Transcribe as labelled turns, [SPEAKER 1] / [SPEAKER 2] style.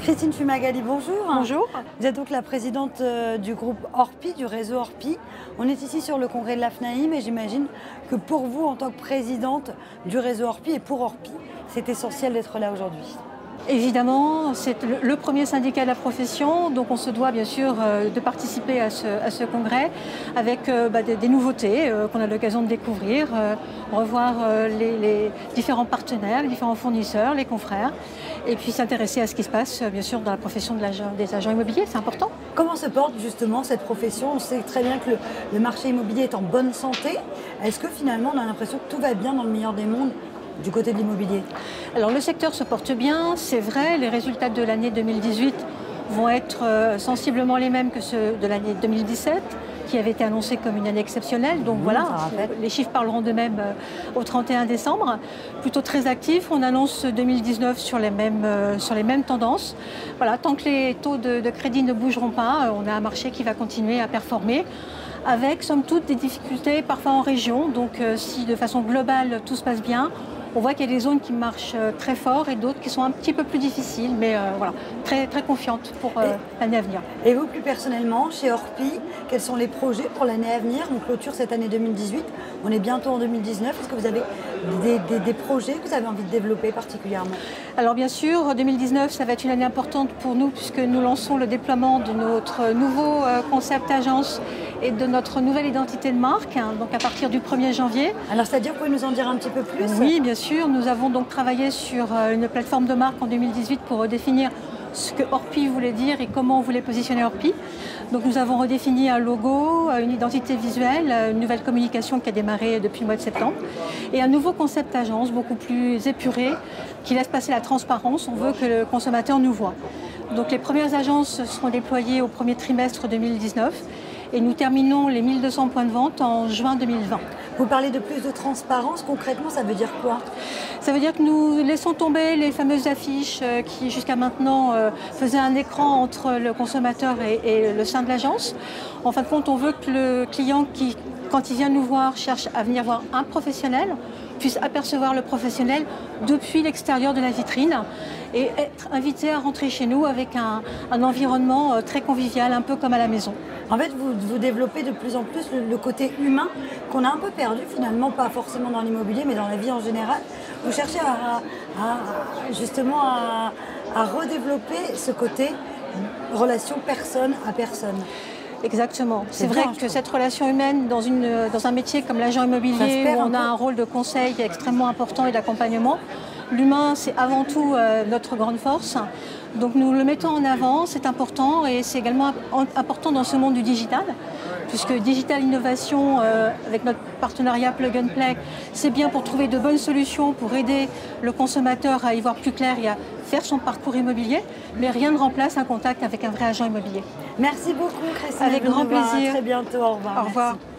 [SPEAKER 1] Christine Fumagalli, bonjour.
[SPEAKER 2] Bonjour.
[SPEAKER 1] Vous êtes donc la présidente du groupe Orpi, du réseau Orpi. On est ici sur le congrès de l'AFNAIM et j'imagine que pour vous, en tant que présidente du réseau Orpi et pour Orpi, c'est essentiel d'être là aujourd'hui.
[SPEAKER 2] Évidemment, c'est le premier syndicat de la profession, donc on se doit bien sûr de participer à ce congrès avec des nouveautés qu'on a l'occasion de découvrir, revoir les différents partenaires, les différents fournisseurs, les confrères, et puis s'intéresser à ce qui se passe bien sûr dans la profession des agents immobiliers, c'est important.
[SPEAKER 1] Comment se porte justement cette profession? On sait très bien que le marché immobilier est en bonne santé. Est-ce que finalement on a l'impression que tout va bien dans le meilleur des mondes du côté de l'immobilier?
[SPEAKER 2] Alors le secteur se porte bien, c'est vrai, les résultats de l'année 2018 vont être sensiblement les mêmes que ceux de l'année 2017, qui avait été annoncée comme une année exceptionnelle. Donc voilà, les chiffres parleront d'eux-mêmes au 31 décembre. Plutôt très actifs, on annonce 2019 sur les mêmes tendances. Voilà, tant que les taux de crédit ne bougeront pas, on a un marché qui va continuer à performer, avec somme toute des difficultés parfois en région. Donc si de façon globale tout se passe bien, on voit qu'il y a des zones qui marchent très fort et d'autres qui sont un petit peu plus difficiles, mais voilà, très, très confiante pour l'année à venir.
[SPEAKER 1] Et vous, plus personnellement, chez Orpi, quels sont les projets pour l'année à venir? On clôture cette année 2018, on est bientôt en 2019. Est-ce que vous avez des projets que vous avez envie de développer particulièrement?
[SPEAKER 2] Alors bien sûr, 2019, ça va être une année importante pour nous puisque nous lançons le déploiement de notre nouveau concept agence et de notre nouvelle identité de marque, donc à partir du 1er janvier.
[SPEAKER 1] Alors c'est-à-dire, vous pouvez nous en dire un petit peu plus?
[SPEAKER 2] Oui, bien sûr. Nous avons donc travaillé sur une plateforme de marque en 2018 pour redéfinir ce que Orpi voulait dire et comment on voulait positionner Orpi. Donc nous avons redéfini un logo, une identité visuelle, une nouvelle communication qui a démarré depuis le mois de septembre et un nouveau concept agence beaucoup plus épuré qui laisse passer la transparence. On veut que le consommateur nous voit. Donc les premières agences seront déployées au premier trimestre 2019 et nous terminons les 1200 points de vente en juin 2020.
[SPEAKER 1] Vous parlez de plus de transparence, concrètement ça veut dire quoi?
[SPEAKER 2] Ça veut dire que nous laissons tomber les fameuses affiches qui jusqu'à maintenant faisaient un écran entre le consommateur et le sein de l'agence. En fin de compte, on veut que le client qui, quand il vient nous voir, cherche à venir voir un professionnel, puisse apercevoir le professionnel depuis l'extérieur de la vitrine et être invité à rentrer chez nous avec un environnement très convivial, un peu comme à la maison.
[SPEAKER 1] En fait, vous développez de plus en plus le côté humain qu'on a un peu perdu finalement, pas forcément dans l'immobilier, mais dans la vie en général. Vous cherchez justement à redévelopper ce côté relation personne à personne.
[SPEAKER 2] Exactement. C'est vrai que cette relation humaine dans un métier comme l'agent immobilier, où on a un rôle de conseil extrêmement important et d'accompagnement, l'humain, c'est avant tout notre grande force. Donc nous le mettons en avant, c'est important et c'est également important dans ce monde du digital, puisque Digital Innovation, avec notre partenariat Plug and Play, c'est bien pour trouver de bonnes solutions, pour aider le consommateur à y voir plus clair et à faire son parcours immobilier, mais rien ne remplace un contact avec un vrai agent immobilier.
[SPEAKER 1] Merci beaucoup Christine.
[SPEAKER 2] Avec grand plaisir.
[SPEAKER 1] À très bientôt, au revoir.
[SPEAKER 2] Au revoir. Merci.